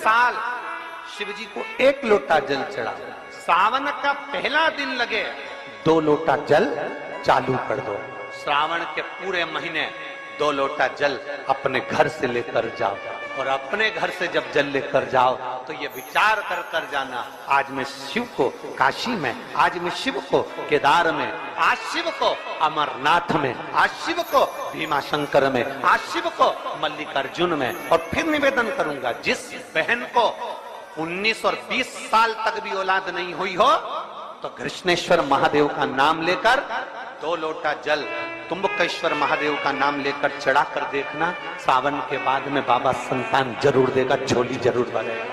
साल शिव जी को 1 लोटा जल चढ़ा, सावन का पहला दिन लगे 2 लोटा जल चालू कर दो। श्रावण के पूरे महीने 2 लोटा जल अपने घर से लेकर जाओ, और अपने घर से जब जल लेकर जाओ तो ये विचार कर कर जाना, आज मैं शिव को काशी में, आज मैं शिव को केदार में, आज शिव को अमरनाथ में, आज शिव को भीमा शंकर में, आज शिव को मल्लिकार्जुन में। और फिर निवेदन करूंगा, जिस बहन को 19 और 20 साल तक भी औलाद नहीं हुई हो तो कृष्णेश्वर महादेव का नाम लेकर 2 लोटा जल तुम्बकेश्वर महादेव का नाम लेकर चढ़ा कर देखना, सावन के बाद में बाबा संतान जरूर देगा, झोली जरूर भरेगा।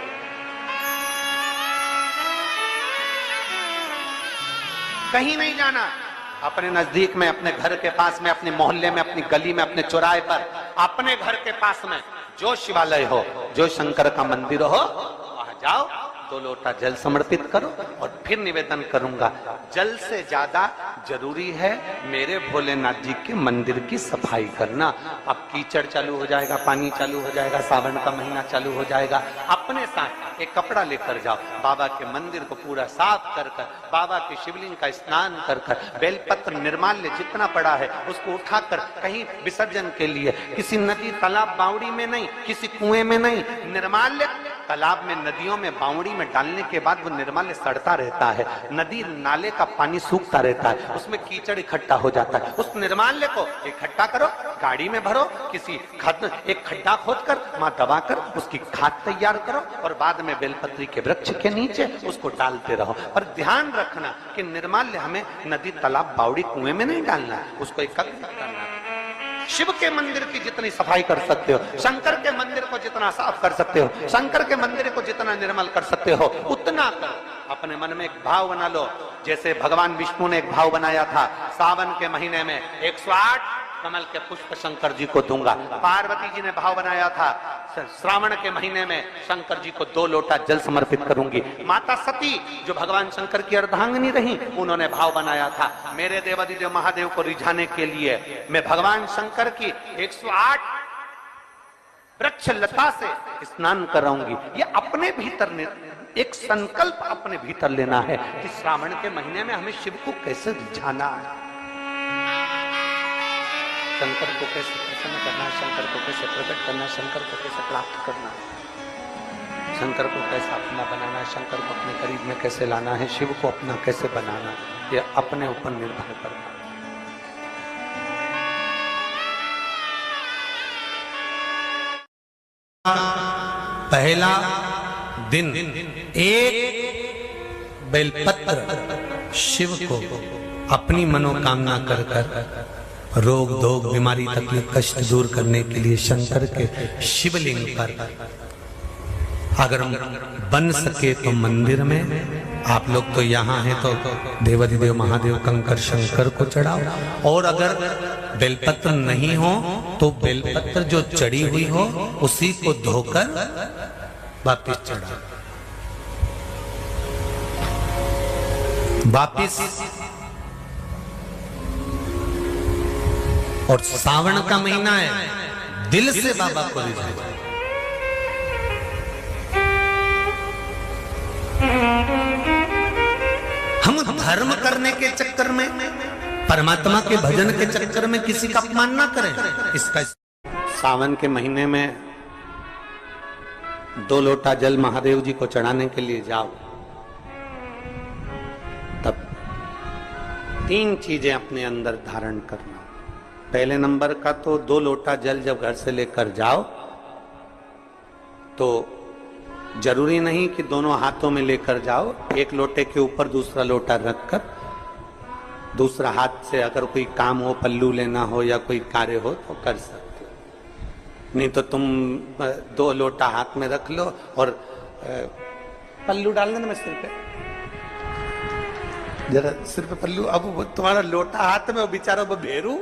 कहीं नहीं जाना, अपने नजदीक में, अपने घर के पास में, अपने मोहल्ले में, अपनी गली में, अपने चौराहे पर, अपने घर के पास में जो शिवालय हो, जो शंकर का मंदिर हो, वहां जाओ, 2 लोटा जल समर्पित करो। और फिर निवेदन करूंगा, जल से ज्यादा जरूरी है मेरे भोलेनाथ जी के मंदिर की सफाई करना। अब कीचड़ चालू हो जाएगा, पानी चालू हो जाएगा, सावन का महीना चालू हो जाएगा, अपने साथ एक कपड़ा लेकर जाओ, बाबा के मंदिर को पूरा साफ कर कर, बाबा के शिवलिंग का स्नान कर कर, बेलपत्र निर्माल्य जितना पड़ा है उसको उठाकर कहीं विसर्जन के लिए, किसी नदी तालाब बावड़ी में नहीं, किसी कुएं में नहीं, निर्माल्य तालाब में, नदियों में, बावड़ी में डालने के बाद वो निर्माल्य सड़ता रहता है, नदी नाले का पानी सूखता रहता है, उसमें कीचड़ इकट्ठा हो जाता है। उस निर्माल्य को इकट्ठा करो, गाड़ी में भरो, किसी एक खड्डा खोदकर वहां दबाकर उसकी खाद तैयार करो, और बाद में बेलपत्री के वृक्ष के नीचे उसको डालते रहो। पर ध्यान रखना कि निर्माल्य हमें नदी तालाब बावड़ी कुएं में नहीं डालना है, उसको एकत्रित करना है। शिव के मंदिर की जितनी सफाई कर सकते हो, शंकर के मंदिर को जितना साफ कर सकते हो, शंकर के मंदिर को जितना निर्मल कर सकते हो, उतना करो। अपने मन में एक भाव बना लो, जैसे भगवान विष्णु ने एक भाव बनाया था, सावन के महीने में 108 कमल के पुष्प शंकर जी को दूंगा। पार्वती जी ने भाव बनाया था, श्रावण के महीने में शंकर जी को 2 लोटा जल समर्पित करूंगी। माता सती जो भगवान शंकर की अर्धांगिनी रही, उन्होंने भाव बनाया था, मेरे देवादिदेव महादेव को रिझाने के लिए मैं भगवान शंकर की 108 वृक्ष लता से स्नान कराऊंगी। ये अपने भीतर एक संकल्प अपने भीतर लेना है कि श्रावण के महीने में हमें शिव को कैसे रिझाना है, शंकर को कैसे प्रसन्न करना है, शंकर को कैसे प्रकट करना है, शंकर को कैसे प्राप्त करना है, शंकर को कैसे अपना बनाना है, शंकर को अपने करीब में कैसे लाना है, शिव को अपना कैसे बनाना है, ये अपने ऊपर निर्भर करना है। पहला दिन एक बेलपत्र शिव को अपनी मनोकामना कर कर, रोग धोग बीमारी तकलीफ कष्ट दूर करने के लिए शंकर के शिवलिंग पर, अगर बन सके तो मंदिर में, आप लोग तो यहाँ हैं तो देवादिदेव महादेव कंकर शंकर को चढ़ाओ, और अगर बेलपत्र नहीं हो तो बेलपत्र जो चढ़ी हुई हो उसी को धोकर वापिस चढ़ाओ। वापिस और सावन का महीना है, दिल से बाबा को रिझाओ। हम धर्म करने के चक्कर में, परमात्मा के भजन के चक्कर में किसी का अपमान ना करें। इसका सावन के महीने में 2 लोटा जल महादेव जी को चढ़ाने के लिए जाओ, तब 3 चीजें अपने अंदर धारण करना। पहले नंबर का तो 2 लोटा जल जब घर से लेकर जाओ तो जरूरी नहीं कि दोनों हाथों में लेकर जाओ, एक लोटे के ऊपर दूसरा लोटा रखकर दूसरा हाथ से अगर कोई काम हो, पल्लू लेना हो या कोई कार्य हो तो कर सकते हो, नहीं तो तुम 2 लोटा हाथ में रख लो और पल्लू डाल देना सिर पे, जरा सिर पे पल्लू। अब वो तुम्हारा लोटा हाथ में, वो बेचारा वो भेरू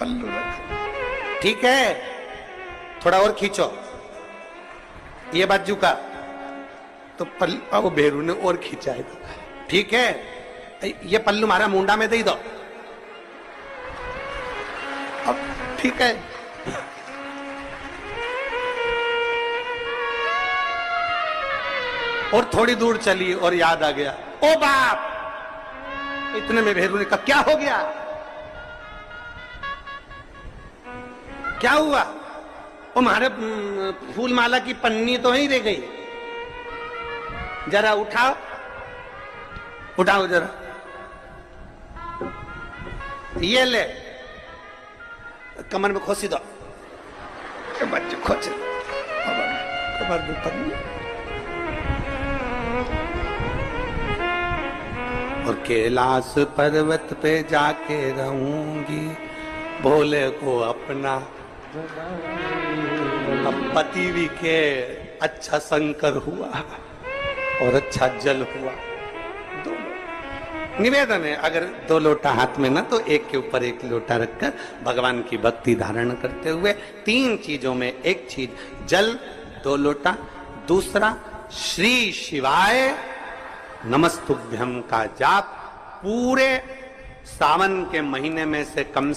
पल्लू रख, ठीक है, थोड़ा और खींचो ये बाजू का, तो पल्लू वो भेरू ने और खींचा है, ठीक है, ये पल्लू हमारा मुंडा में दे दो, अब ठीक है। और थोड़ी दूर चली और याद आ गया, ओ बाप! इतने में भेरू ने कहा, क्या हो गया? क्या हुआ? ओ मारे फूल माला की पन्नी तो वहीं रह गई, जरा उठाओ, उठाओ जरा, ये ले, कमर में खोसी दो, बच्चे खोचे कमर में पन्नी। और कैलाश पर्वत पे जाके रहूंगी, भोले को अपना। अब पति भी के अच्छा शंकर हुआ और अच्छा जल हुआ। दो निवेदन है, अगर 2 लोटा हाथ में ना, तो एक के ऊपर एक लोटा रखकर भगवान की भक्ति धारण करते हुए 3 चीजों में एक चीज जल 2 लोटा, दूसरा श्री शिवाय नमस्तुभ्यम का जाप पूरे सावन के महीने में से कम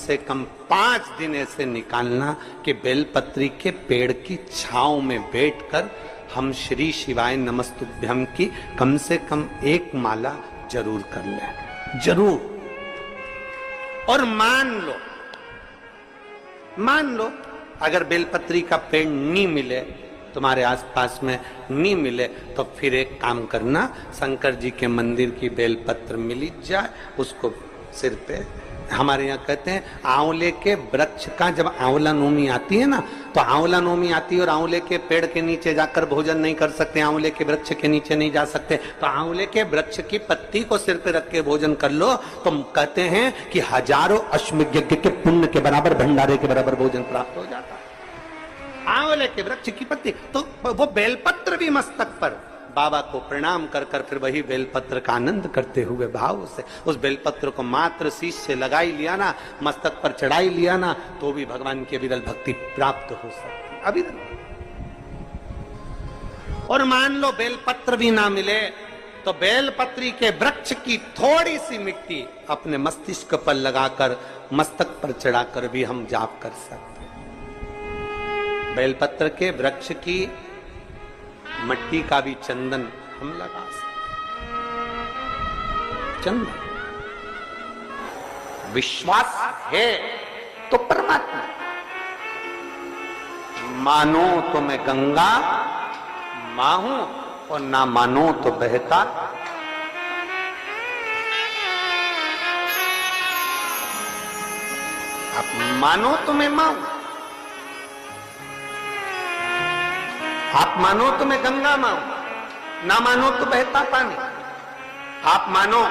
5 दिन ऐसे निकालना कि बेलपत्री के पेड़ की छांव में बैठकर हम श्री शिवाय नमस्तुभ्यम की कम से कम 1 माला जरूर कर ले, जरूर। और मान लो अगर बेलपत्री का पेड़ नहीं मिले, तुम्हारे आसपास में नहीं मिले, तो फिर एक काम करना, शंकर जी के मंदिर की बेलपत्र मिली जाए, उसको सिर पे, हमारे यहाँ कहते हैं आंवले के वृक्ष का, जब आंवला नवमी आती है ना, तो आंवला नवमी आती है और आंवले के पेड़ के नीचे जाकर भोजन नहीं कर सकते, आंवले के वृक्ष के नीचे नहीं जा सकते, तो आंवले के वृक्ष की पत्ती को सिर पे रख के भोजन कर लो, तो कहते हैं कि हजारों अश्वमेध यज्ञ के पुण्य के बराबर, भंडारे के बराबर भोजन प्राप्त हो जाता है। आंवले के वृक्ष की पत्ती, तो वो बेलपत्र भी मस्तक पर बाबा को प्रणाम कर कर फिर वही बेलपत्र का आनंद करते हुए भाव से उस बेलपत्र को मात्र शीश से लगाई लिया ना, मस्तक पर चढ़ाई लिया ना, तो भी भगवान की अविरल भक्ति प्राप्त हो सकती, अविरल। और मान लो बेलपत्र भी ना मिले, तो बेलपत्री के वृक्ष की थोड़ी सी मिट्टी अपने मस्तिष्क पर लगाकर, मस्तक पर चढ़ाकर भी हम जाप कर सकते। बेलपत्र के वृक्ष की मट्टी का भी चंदन हम लगा सकते। चंदन विश्वास है तो परमात्मा, मानो तो मैं गंगा मां हूं और ना मानो तो बहता। आप मानो तो मैं मां हूं, आप मानो तो मैं गंगा मां हूं, ना मानो तो बहता पानी। आप मानो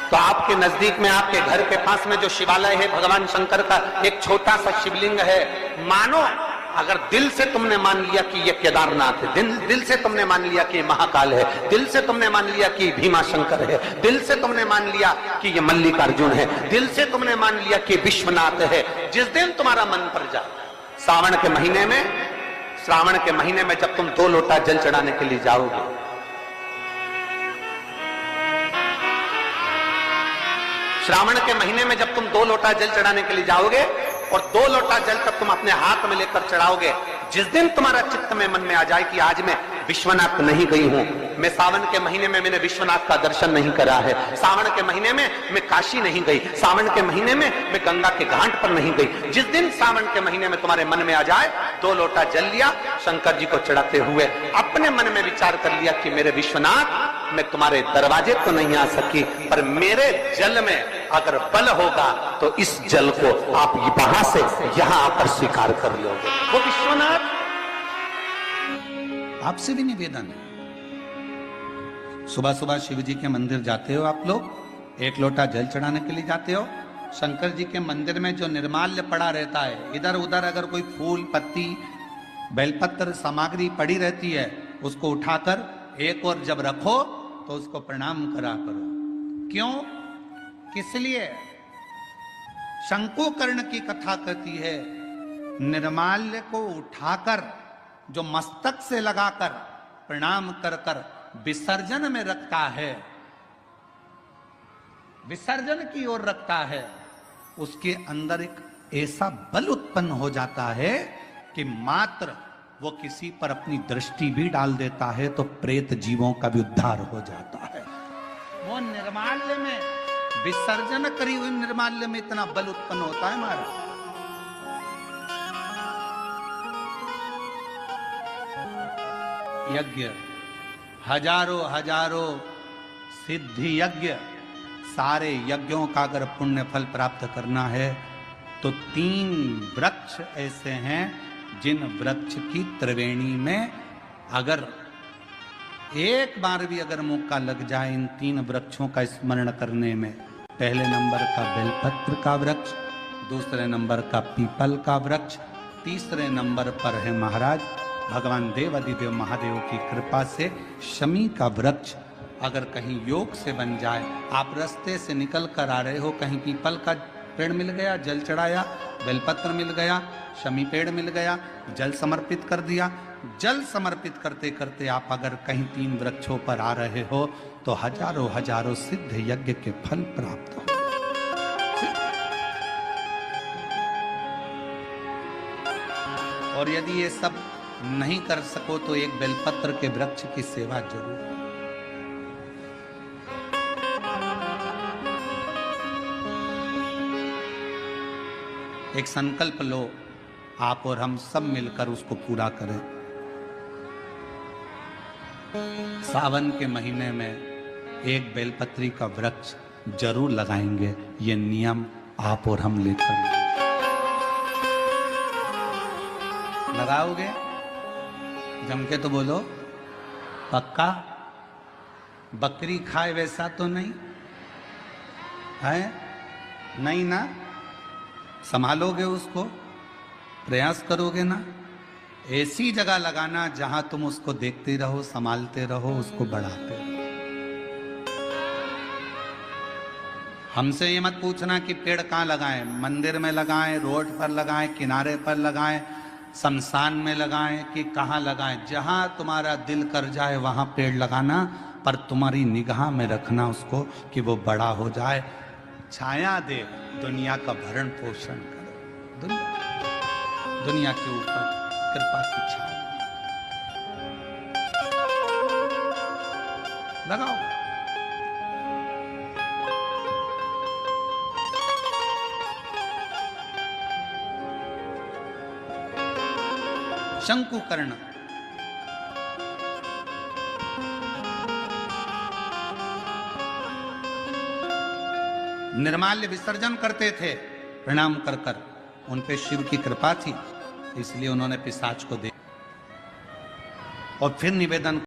तो आपके नजदीक में, आपके घर के पास में जो शिवालय है भगवान शंकर का, एक छोटा सा शिवलिंग है। मानो अगर दिल से तुमने मान लिया कि ये केदारनाथ है, दिल से तुमने मान लिया कि ये महाकाल है, दिल से तुमने मान लिया कि भीमा शंकर है, दिल से तुमने मान लिया कि ये मल्लिकार्जुन है, दिल से तुमने मान लिया कि विश्वनाथ है। जिस दिन तुम्हारा मन पर जाए, श्रावण के महीने में जब तुम 2 लोटा जल चढ़ाने के लिए जाओगे, श्रावण के महीने में जब तुम 2 लोटा जल चढ़ाने के लिए जाओगे और 2 लोटा जल तब तुम अपने हाथ में लेकर चढ़ाओगे, जिस दिन तुम्हारा चित्त में मन में आ जाए कि आज मैं विश्वनाथ नहीं गई हूं, मैं सावन के महीने में मैंने विश्वनाथ का दर्शन नहीं करा है, सावन के महीने में मैं काशी नहीं गई, सावन के महीने में मैं गंगा के घाट पर नहीं गई, जिस दिन सावन के महीने में तुम्हारे मन में आ जाए, 2 लोटा जल लिया, शंकर जी को चढ़ाते हुए अपने मन में विचार कर लिया कि मेरे विश्वनाथ, मैं तुम्हारे दरवाजे तो नहीं आ सकी, पर मेरे जल में अगर बल होगा तो इस जल को आप वहां से यहां आकर स्वीकार कर लोगे। वो विश्वनाथ, आपसे भी निवेदन है, सुबह सुबह शिव जी के मंदिर जाते हो आप लोग, 1 लोटा जल चढ़ाने के लिए जाते हो, शंकर जी के मंदिर में जो निर्माल्य पड़ा रहता है, इधर उधर अगर कोई फूल पत्ती बेलपत्र सामग्री पड़ी रहती है, उसको उठाकर एक और जब रखो तो उसको प्रणाम करा करो। क्यों, किस लिए? शंकुकर्ण की कथा कहती है, निर्माल्य को उठाकर जो मस्तक से लगाकर प्रणाम कर कर विसर्जन में रखता है, विसर्जन की ओर रखता है, उसके अंदर एक ऐसा बल उत्पन्न हो जाता है कि मात्र वो किसी पर अपनी दृष्टि भी डाल देता है तो प्रेत जीवों का भी उद्धार हो जाता है। वो निर्माल्य में विसर्जन करी हुई निर्माल्य में इतना बल उत्पन्न होता है महाराज। यज्ञ, हजारों हजारों सिद्धि यज्ञ, सारे यज्ञों का अगर पुण्य फल प्राप्त करना है तो 3 वृक्ष ऐसे हैं जिन वृक्ष की त्रिवेणी में अगर एक बार भी अगर मौका लग जाए इन 3 वृक्षों का स्मरण करने में, पहले नंबर का बेलपत्र का वृक्ष, दूसरे नंबर का पीपल का वृक्ष, तीसरे नंबर पर है महाराज भगवान देव अधिदेव महादेव की कृपा से शमी का वृक्ष। अगर कहीं योग से बन जाए, आप रास्ते से निकल कर आ रहे हो, कहीं पीपल का पेड़ मिल गया, जल चढ़ाया, बेलपत्र मिल गया, शमी पेड़ मिल गया, जल समर्पित कर दिया, जल समर्पित करते करते आप अगर कहीं 3 वृक्षों पर आ रहे हो तो हजारों हजारों सिद्ध यज्ञ के फल प्राप्त हो। और यदि ये सब नहीं कर सको तो एक बेलपत्र के वृक्ष की सेवा जरूर। एक संकल्प लो, आप और हम सब मिलकर उसको पूरा करें। सावन के महीने में एक बेलपत्री का वृक्ष जरूर लगाएंगे, ये नियम आप और हम लेकर। लगाओगे? जम के तो बोलो, पक्का? बकरी खाए वैसा तो नहीं है? नहीं ना? संभालोगे उसको, प्रयास करोगे ना? ऐसी जगह लगाना जहां तुम उसको देखते रहो, संभालते रहो, उसको बढ़ाते रहो। हमसे ये मत पूछना कि पेड़ कहाँ लगाएं, मंदिर में लगाएं, रोड पर लगाएं, किनारे पर लगाएं, शमशान में लगाएं कि कहाँ लगाएं। जहां तुम्हारा दिल कर जाए वहां पेड़ लगाना, पर तुम्हारी निगाह में रखना उसको कि वो बड़ा हो जाए, छाया दे, दुनिया का भरण पोषण करे, दुनिया के ऊपर कृपा की छाया लगाओ। शंकुकर्ण, निर्माल्य विसर्जन करते थे प्रणाम कर कर, उन पे शिव की कृपा थी, इसलिए उन्होंने पिशाच को दे और फिर निवेदन